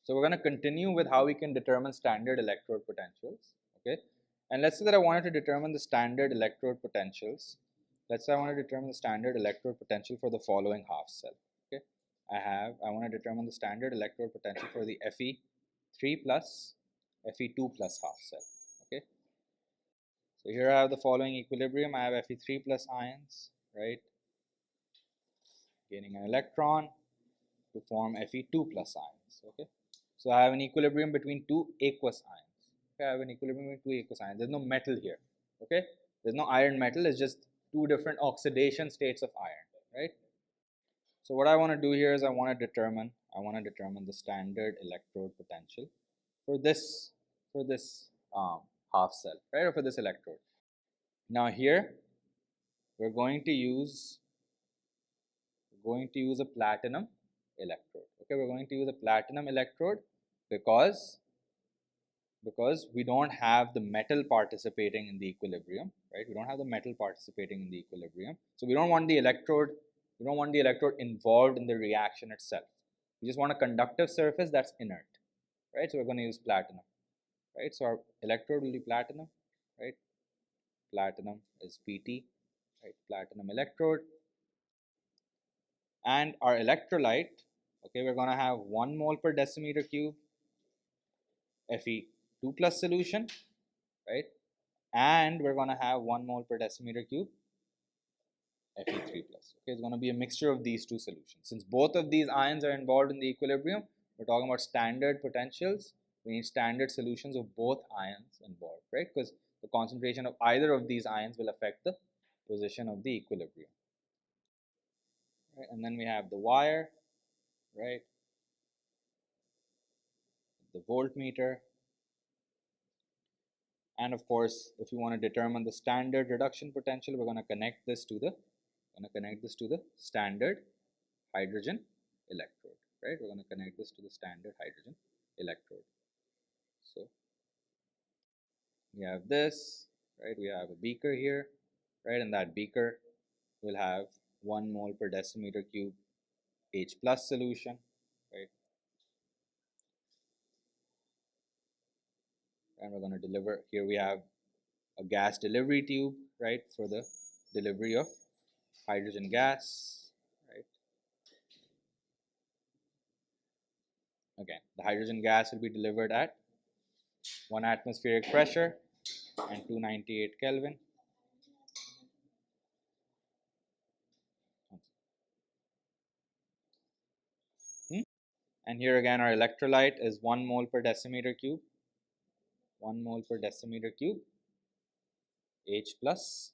So we're going to continue with how we can determine standard electrode potentials, okay? And let's say that I wanted to determine the standard electrode potentials. Let's say I want to determine the standard electrode potential for the following half cell, okay? I want to determine the standard electrode potential for the Fe3 plus, Fe2 plus half cell, okay? So here I have the following equilibrium. I have Fe3 plus ions, right? Gaining an electron to form Fe2 plus ions, okay? So I have an equilibrium between two aqueous ions. Okay, I have an equilibrium between two aqueous ions. There's no metal here, okay? There's no iron metal, it's just two different oxidation states of iron, right? So what I want to do here is I want to determine the standard electrode potential for this half cell, right, or for this electrode. Now here we're going to use a platinum electrode. Okay, we're going to use a platinum electrode because we don't have the metal participating in the equilibrium, right? We don't have the metal participating in the equilibrium, so we don't want the electrode involved in the reaction itself. We just want a conductive surface that's inert, right? So we're going to use platinum, right? So our electrode will be platinum, right? Platinum is Pt, right? Platinum electrode. And our electrolyte, okay, we're going to have 1 mole per decimeter cube Fe2 plus solution, right? And we're going to have 1 mole per decimeter cube Fe3 plus. Okay, it's going to be a mixture of these two solutions. Since both of these ions are involved in the equilibrium, we're talking about standard potentials. We need standard solutions of both ions involved, right? Because the concentration of either of these ions will affect the position of the equilibrium. Right? And then we have the wire, right? The voltmeter. And of course, if you want to determine the standard reduction potential, we're going to connect this to the standard hydrogen electrode, right? We're going to connect this to the standard hydrogen electrode. So we have this, right? We have a beaker here, right? And that beaker will have 1 mole per decimeter cube H plus solution, right? And we're going to deliver, here we have a gas delivery tube, right, for the delivery of hydrogen gas, right? Again, the hydrogen gas will be delivered at 1 atmospheric pressure and 298 Kelvin. And here again our electrolyte is 1 mole per decimeter cube, 1 mole per decimeter cube H plus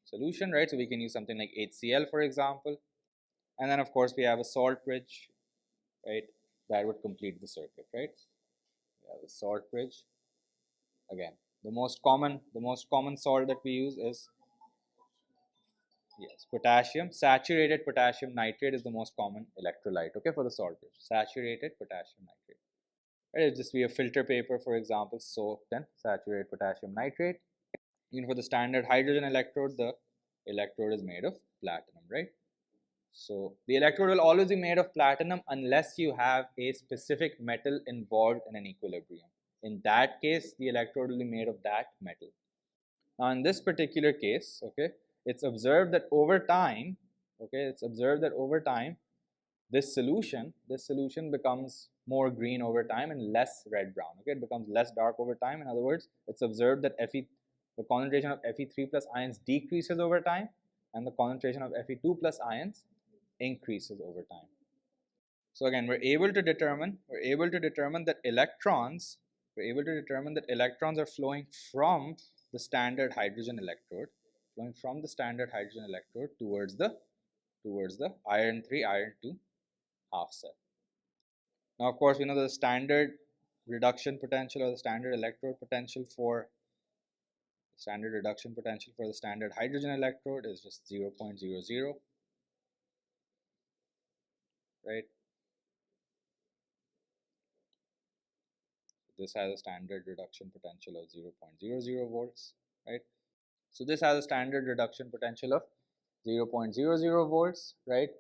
solution, right? So we can use something like HCl, for example. And then of course we have a salt bridge, right? That would complete the circuit, right? We have a salt bridge. Again, the most common salt that we use is, yes, potassium. Saturated potassium nitrate is the most common electrolyte, okay, for the salt bridge. Saturated potassium nitrate. Right? It'll just be a filter paper, for example, soaked in saturated potassium nitrate. Even for the standard hydrogen electrode, the electrode is made of platinum, right? So the electrode will always be made of platinum unless you have a specific metal involved in an equilibrium. In that case, the electrode will be made of that metal. Now in this particular case, okay, it's observed that over time, this solution becomes more green over time and less red brown. Okay, it becomes less dark over time. In other words, it's observed that the concentration of Fe3 plus ions decreases over time, and the concentration of Fe2 plus ions increases over time. So again, we're able to determine that electrons are flowing from the standard hydrogen electrode, towards the iron 3, iron 2 half cell. Now, of course, we know the standard reduction potential or the standard electrode potential for the standard hydrogen electrode is just 0.00, right? This has a standard reduction potential of 0.00 volts, right? So this has a standard reduction potential of 0.00 volts, right?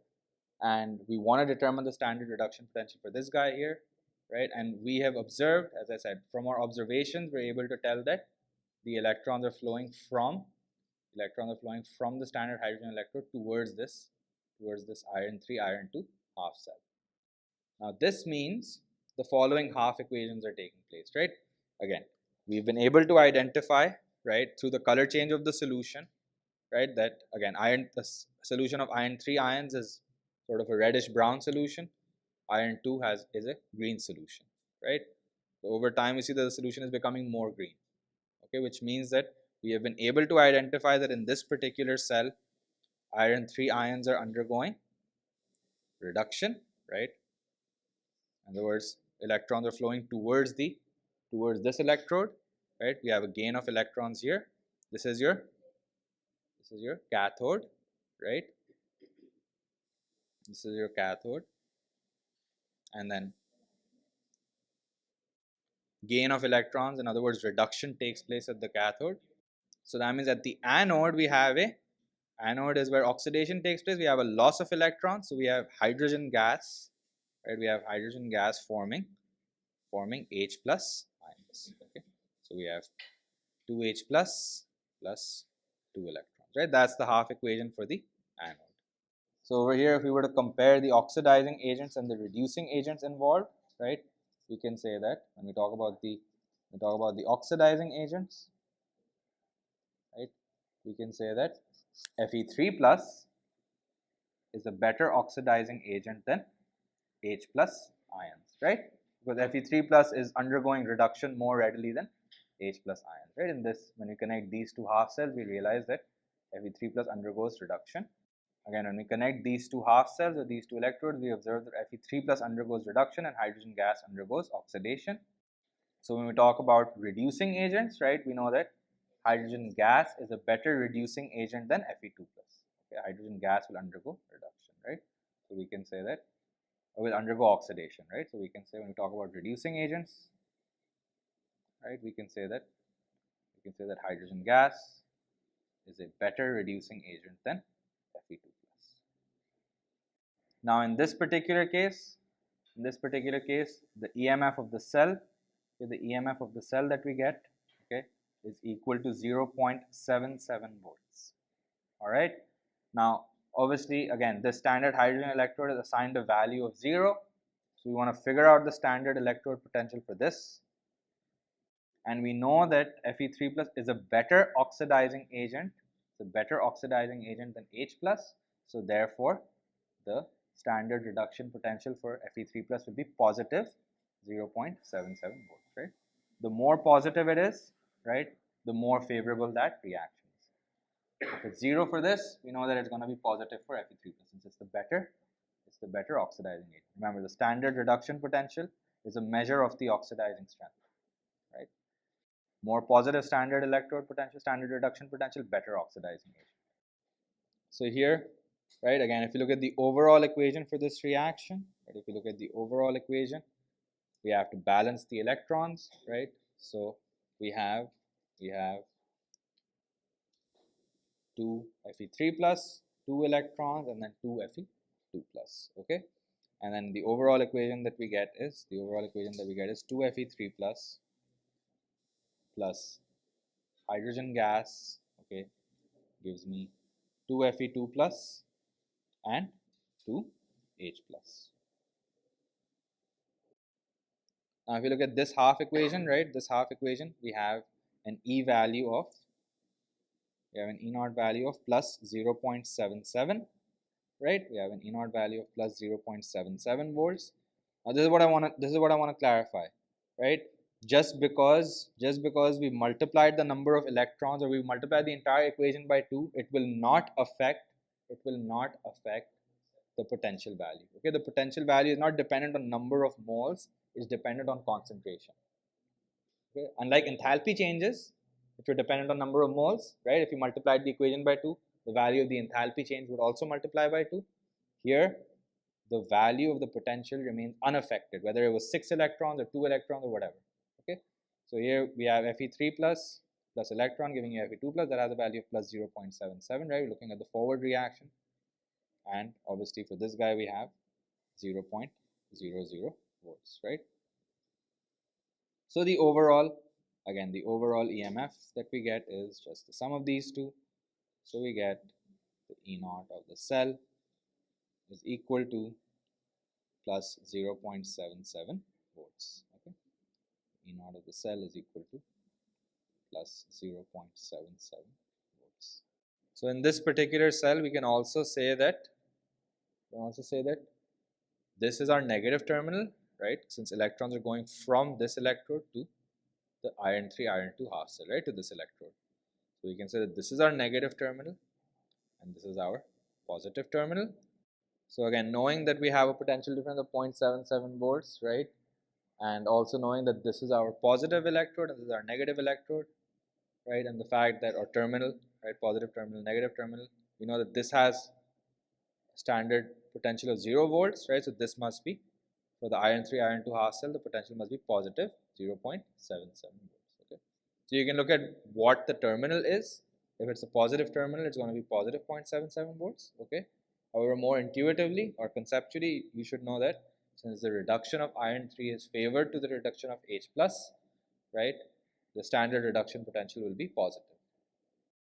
And we want to determine the standard reduction potential for this guy here. right? And we have observed, as I said, from our observations, we're able to tell that the electrons are flowing from the standard hydrogen electrode towards this iron 3, iron 2 half cell. Now this means the following half equations are taking place, right? Again, we've been able to identify, right, through the color change of the solution, right, that again the solution of iron 3 ions is sort of a reddish brown solution. Iron 2 is a green solution, right? So over time we see that the solution is becoming more green, okay, which means that we have been able to identify that in this particular cell, iron 3 ions are undergoing reduction, right? In other words, electrons are flowing towards this electrode, right? We have a gain of electrons here. This is your cathode, right? This is your cathode, and then gain of electrons, in other words, reduction takes place at the cathode. So that means at the anode we have anode is where oxidation takes place. We have a loss of electrons, so we have hydrogen gas, right? We have hydrogen gas forming H plus ions. Okay, so we have 2H plus 2 electrons, right? That's the half equation for the anode. So over here, if we were to compare the oxidizing agents and the reducing agents involved, right, we can say that when we talk about the oxidizing agents, right, we can say that Fe3 plus is a better oxidizing agent than H plus ions, right? Because Fe3 plus is undergoing reduction more readily than H plus ions, right? In this, when we connect these two half cells, we realize that Fe3 plus undergoes reduction. Again, when we connect these two half cells or these two electrodes, we observe that Fe3 plus undergoes reduction and hydrogen gas undergoes oxidation. So when we talk about reducing agents, right, we know that hydrogen gas is a better reducing agent than Fe2 plus. Okay, hydrogen gas will undergo reduction, right? So we can say that, or will undergo oxidation, right? So we can say when we talk about reducing agents, right, we can say that hydrogen gas is a better reducing agent than Fe2 plus. Now in this particular case, the EMF of the cell, okay, the EMF of the cell that we get, okay, is equal to 0.77 volts. All right. Now, obviously, again, the standard hydrogen electrode is assigned a value of 0. So we want to figure out the standard electrode potential for this. And we know that Fe3 plus is a better oxidizing agent. It's a better oxidizing agent than H plus. So therefore, the standard reduction potential for Fe3 plus will be positive 0.77 volts, right? The more positive it is, right, the more favorable that reaction is. If it's 0 for this, we know that it's going to be positive for Fe3 plus, since it's the better oxidizing agent. Remember, the standard reduction potential is a measure of the oxidizing strength, right? More positive standard electrode potential, standard reduction potential, better oxidizing agent. So here, right, again, if you look at the overall equation for this reaction, right, if you look at the overall equation, we have to balance the electrons, right? So we have 2 Fe3 plus, 2 electrons, and then 2 Fe2 plus, okay? And then the overall equation that we get is 2 Fe3 plus hydrogen gas, okay, gives me 2 Fe2 plus and 2 H plus. Now if you look at this half equation, right, we have an E value of, E naught value of plus 0.77, right? We have an E naught value of plus 0.77 volts. Now this is what I want to clarify, right? Just because we multiplied the number of electrons, or we multiplied the entire equation by 2, it will not affect the potential value. Okay, the potential value is not dependent on number of moles, it's dependent on concentration. Okay, unlike enthalpy changes, which are dependent on number of moles, right? If you multiplied the equation by 2, the value of the enthalpy change would also multiply by 2. Here, the value of the potential remains unaffected, whether it was 6 electrons or 2 electrons or whatever. Okay, so here we have Fe3 plus electron giving you Fe2 plus, that has a value of plus 0.77, right? We're looking at the forward reaction, and obviously for this guy we have 0.00 volts, right? So the overall, again, the overall EMF that we get is just the sum of these two. So we get the E naught of the cell is equal to plus 0.77 volts. Okay, E naught of the cell is equal to plus 0.77 volts. So in this particular cell, we can also say that this is our negative terminal, right? Since electrons are going from this electrode to the iron 3 iron 2 half cell, right, to this electrode. So we can say that this is our negative terminal and this is our positive terminal. So again, knowing that we have a potential difference of 0.77 volts, right, and also knowing that this is our positive electrode and this is our negative electrode, right, and the fact that our terminal, right, positive terminal, negative terminal, we know that this has standard potential of 0 volts, right, so this must be, for the iron 3 iron 2 half cell, the potential must be positive 0.77 volts. Okay, so you can look at what the terminal is. If it's a positive terminal, it's going to be positive 0.77 volts. Okay, however, more intuitively or conceptually, you should know that since the reduction of iron 3 is favored to the reduction of H plus, right, the standard reduction potential will be positive.